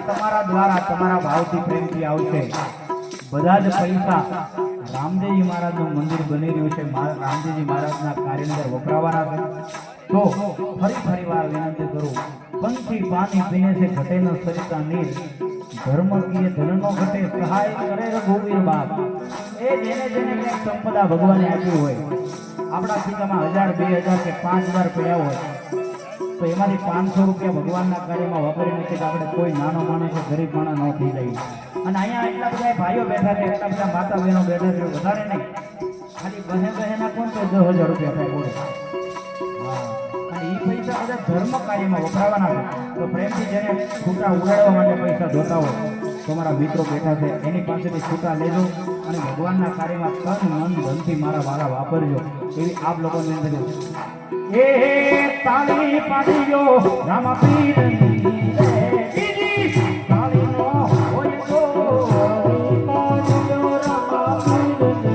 તમારા દ્વારા તમારા ભાવથી પ્રેમથી આવશે બધા જ પૈસા રામદેવજી મહારાજનું મંદિર બની રહ્યું છે રામદેવજી મહારાજના કાર્યની અંદર વપરાવાના છે તો ફરી વાર વિનંતી કરું પંખી પાણી પીને છે ઘટે ન સરિતા નીર ધર્મ કીએ ધનનો ઘટે સહાય કરે રઘુવીર બાપ એ જેને કંઈક સંપદા ભગવાને આપી હોય આપણા ખીચામાં 1000 2000 કે 5000 પડ્યા હોય તો એમાંથી 500 રૂપિયા ભગવાનના કાર્યમાં વાપરી નથી તો આપણે કોઈ નાનો માણસ કે ગરીબ માણસ ન થઈ જાય અને અહીંયા એટલા બધા ભાઈઓ બેઠા છે એટલા બધા માતા બહેનો બેઠા છે વધારે નહીં ખાલી બહેના કોણ તો 10,000 રૂપિયા થાય બોલો અને એ પૈસા બધા ધર્મ કાર્યમાં વપરાવાના છે તો પ્રેમથી જેને છૂટા ઉડાડવા માટે પૈસા જોતા હોય તો મારા મિત્રો બેઠા છે એની પાસેથી છૂટા લેજો અને ભગવાનના કાર્યમાં તન મન ધનથી મારા વાળા વાપરજો એવી આપ લોકોને વિનંતી એ તાળી પાડીયો રામ પીરની તાળીનો હોય તો પાડીયો રામ પીરની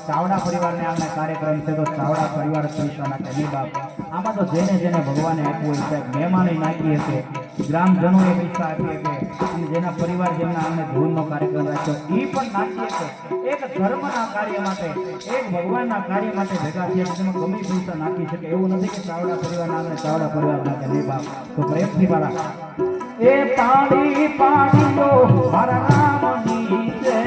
ચાવડા પરિવારને આમને કાર્યક્રમ છે તો ચાવડા પરિવાર પૈસા નાખે નહીં બાપ આમાં તો જેને ભગવાને આપ્યું હોય સાહેબ મહેમાને નાખી હશે ગ્રામજનોએ પૈસા આપી હશે અને જેના પરિવાર જેમના આમને ધૂળનો કાર્યક્રમ રાખ્યો એ પણ નાખી હશે એક ધર્મના કાર્ય માટે એક ભગવાનના કાર્ય માટે ભેગા થયા જેમાં ગમે પૈસા નાખી શકે એવું નથી કે ચાવડા પરિવારના આમને ચાવડા પરિવાર નાખે નહીં બાપ તો પ્રેમથી વાળા એ તાળી પાડીઓ મારા નામની છે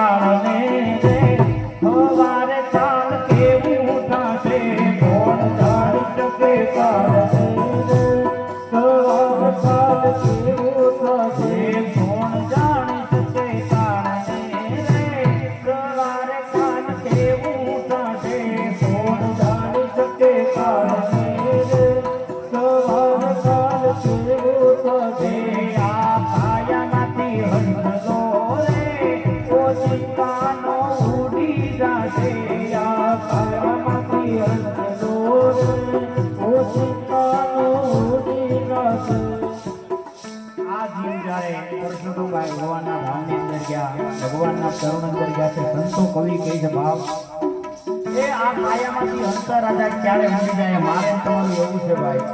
કાળને રે સવારે કાલ કેવું થશે કોણ જાણી શકે કાળને રે સવારે કાલ કેવું થશે કોણ જાણી શકે કાળને રે સવારે કાલ કેવું થશે કોણ જાણી શકે કાળને રે સવારે કાલ કેવું થશે આ કાયામાંથી હંસલો રે ઓચિંતાનો ઉડી જશે આ કાયામાંથી હંસલો રે ઓચિંતાનો ઉડી જશે આ જીવ જ્યારે પરશુભાઈ ભગવાનના ધામની અંદર ગયા ભગવાનના ચરણ અંદર ગયા છે સંતો કવિ કહે છે ભાવ એ આ કાયામાંથી હંસા રાજા ક્યારે ઉડી જાય મારે તમારું એવું છે ભાઈ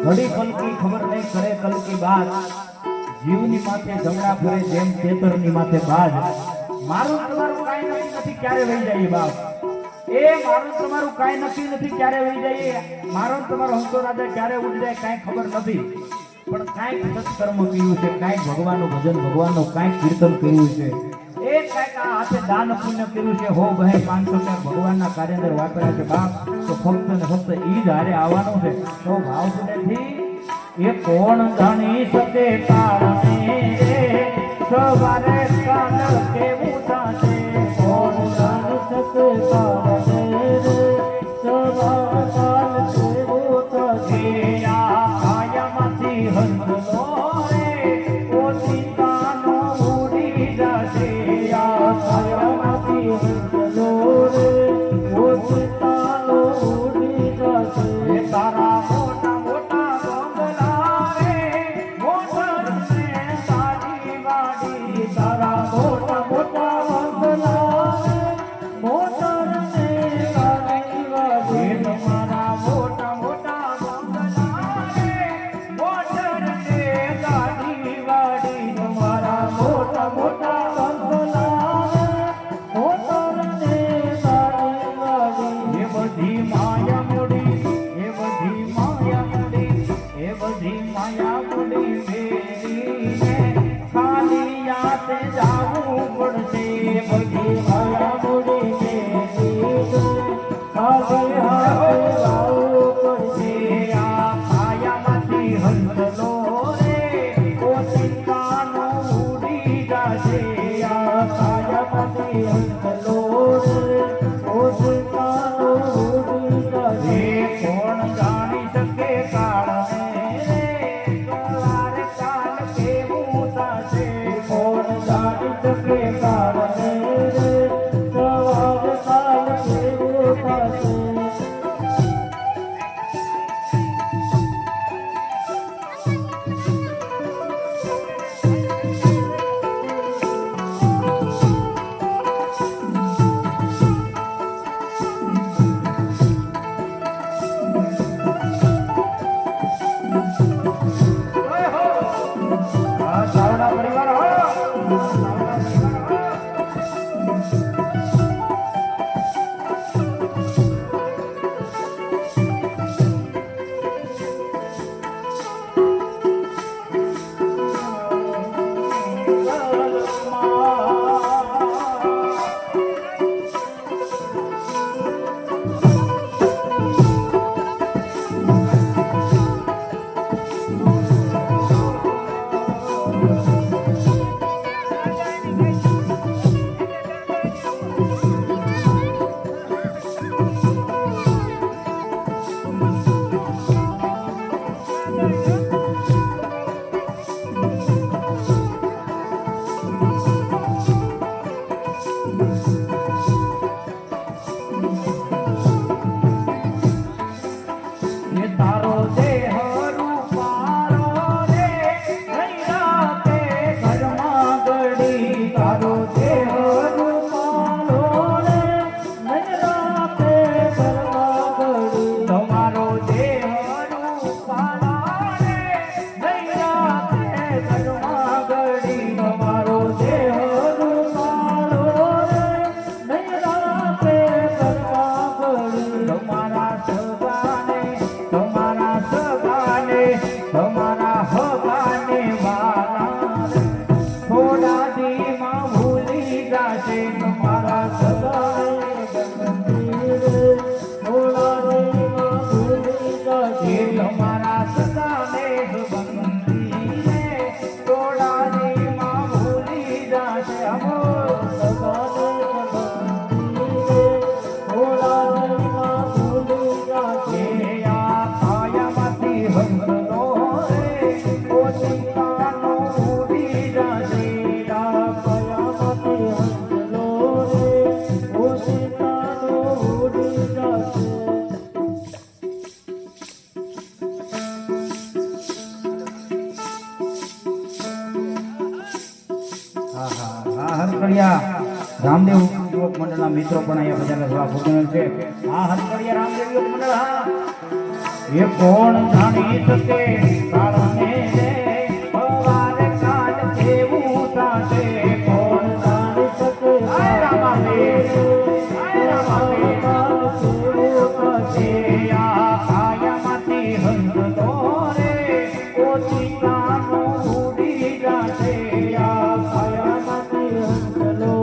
ઘડી કલકી ખબર નહીં કરે કલકી બાદ જીવની માથે જમણા ફરે જેમ ખેતરની માથે બાજ મારું તમારું કાંઈ નક્કી નથી ક્યારે વહી જાય બાપ એ મારું તમારું કાંઈ નક્કી નથી ક્યારે વહી જાય મારો તમારો હંસો રાજા ક્યારે ઉડી જાય કાંઈ ખબર નથી પણ કાંઈક સત્કર્મ કર્યું છે કાંઈક ભગવાનનું ભજન ભગવાનનું કાંઈક કીર્તન કર્યું છે એ કાંઈક આ હાથે દાન પુણ્ય કર્યું છે હો બહે 500 ભગવાનના કાર્ય અંદર વાપર્યા છે બાપ તો ફક્ત ને ફક્ત ઈ જ હારે આવવાનું છે તો ભાવ સુનેથી એ કોણ જાણી શકે કાળને રે સવારે કાલ કેવું થશે કોણ જાણી શકે કાળને રે સવારે કાલ કેવું થશે આ કાયામાંથી હંસલો રે ઓચિંતાનો ઉડી જશે આ કાયામાંથી હંસલો રે ઓચિંતાનો ઉડી જશે તારા મોટા મોટા બંગલા રે મોટર ને સારી વાડી તારા મોટા મોટા બંગલા રે મોટર ને સારી વાડી તમારા મોટા મોટા બંગલા રે મોટર ને સારી વાડી તમારા મોટા મોટા બંગલા રે મોટર ને સારી વાડી એ બધી માયા મૂડી એ બધી માયા મૂડી એ બધી માયા મૂડી મેરીને ખાલી યાતે જાવું પડશે એ બધી માયા મૂડી મેરીને ખાલી હાથે જાવું પડશે આ કાયામાંથી હંસલો રે ઓચિંતાનો ઉડી જશે આ કાયામાંથી હંસલો રે ઓચિંતાનો ઉડી જશે કોણ જાણી શકે કાળને રે સવારે કાલ કેવું થશે કોણ જાણી શકે કાળને રે સવારે કાલ કેવું થશે જાશે તમારા સદાય તમારા સદાને બંધી તોડાની માં ભૂલી જાશે અમોર રામદેવ યુવક મંડળના મિત્રો પણ અહીંયા બધાને સભા ભોજન છે. આ હરકડિયા રામદેવ યુવક મંડળ હા એ કોણ જાણી શકે કાળને સવારે કાલ કેવું થાશે કોણ જાણી શકે આય રામાદેવ આ કાયામાંથી હંસલો રે ઓછી કાનો ઉડી જાશે આ કાયામાંથી હંસલો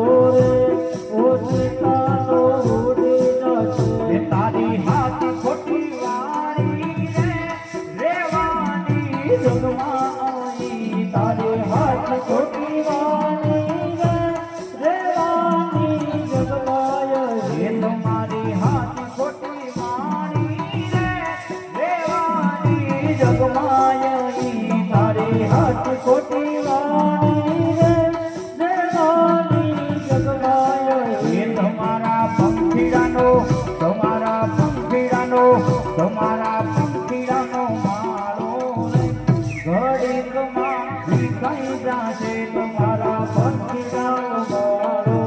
તારી હાથી ખોટી વાળી રેવાની જગમાઈ તારી હાથી ખોટી વાળી રેવાની જગમાય હે તમારી હાથી ખોટી વાળી રેવાની જગમાય તારી હાથી ખોટી વાળી રેવાની જગમાય હે તમારા પંખીડાનો તમારા પંખીડાનો માળો ઘડીકમાં વિખાઈ જાશે તમારા પંખીડાનો માળો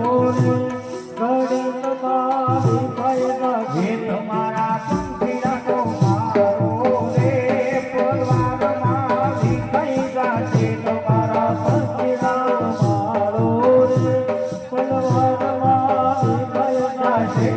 ઘડીકમાં વિખાઈ જાશે તમારા પંખીડાનો માળો રે પરવારમાં વિખાઈ જાશે તમારા પંખીડાનો માળો રે પરવારમાં વિખાઈ જાશે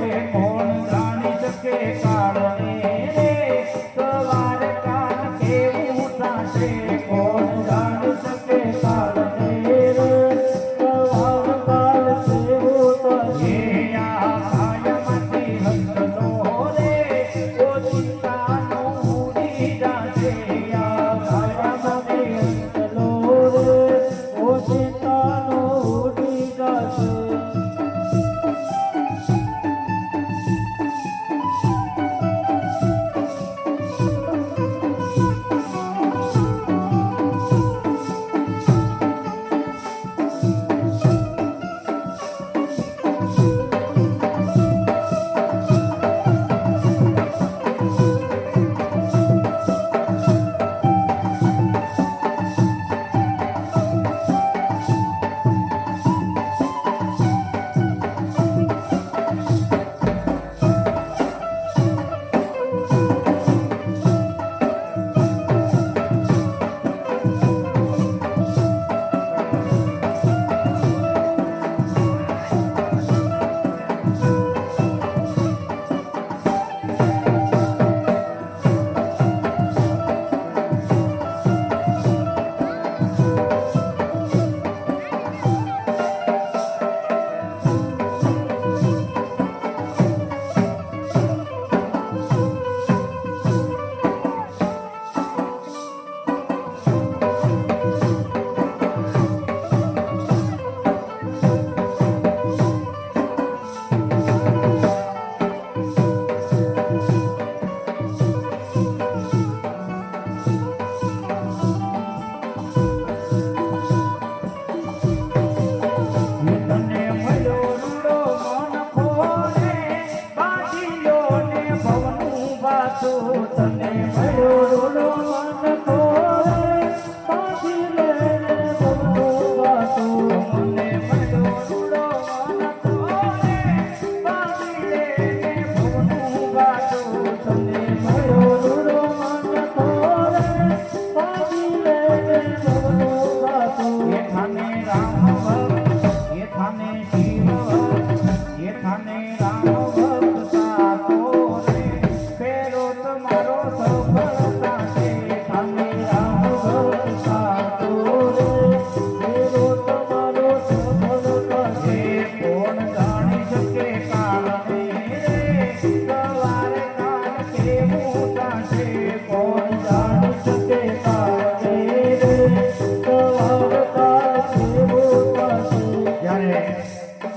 Yeah.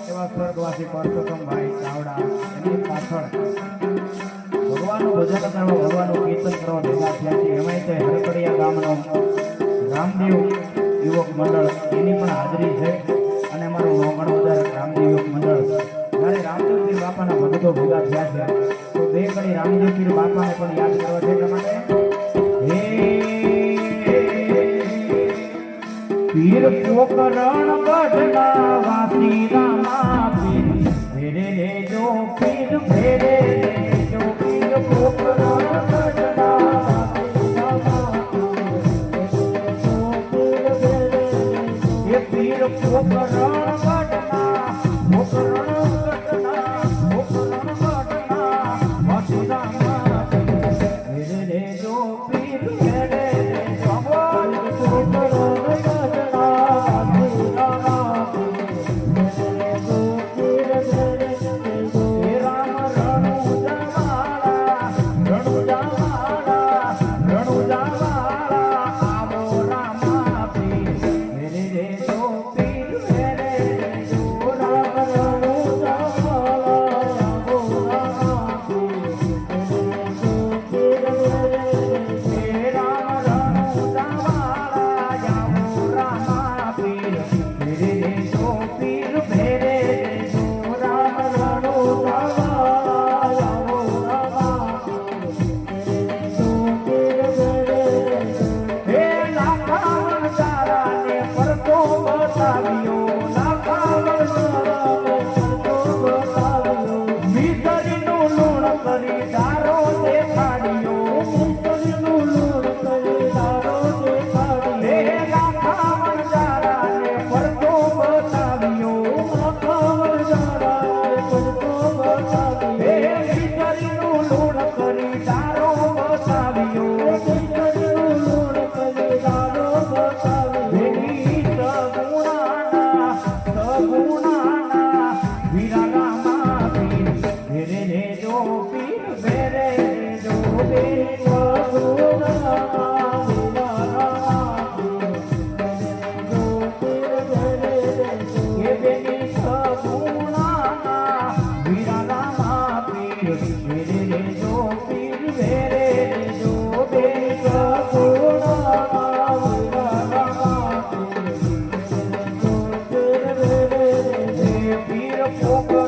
એવા સ્વર્ગવાસી પરસોત્તમભાઈ ચાવડા એની પાછળ ભગવાનનું ભજન કરવા ભગવાનનું કીર્તન કરવા ભેગા થયા છે. એમાંય તે હરકડિયા ગામનો રામદેવ યુવક મંડળ એની પણ હાજરી છે અને અમારું મોગણવદર રામદેવ યુવક મંડળ જ્યારે રામદેવપીર બાપાના ભક્તો ભેગા થયા છે તો બે ઘડી રામદેવપીર બાપાને પણ યાદ કરવા છે એટલા માટે હે પીર પોકરણ ગઢના વાસી રામા પીર ભેરે રે જો પીર ભેરે રે જો પીર પોકરણ ગઢના વાસી રામા એ પીર પોકરણ ગઢના પોકરણ ગઢના વાસી રામા ભેરે રે જો પીર ભેરે રે જો પીર પોકરણ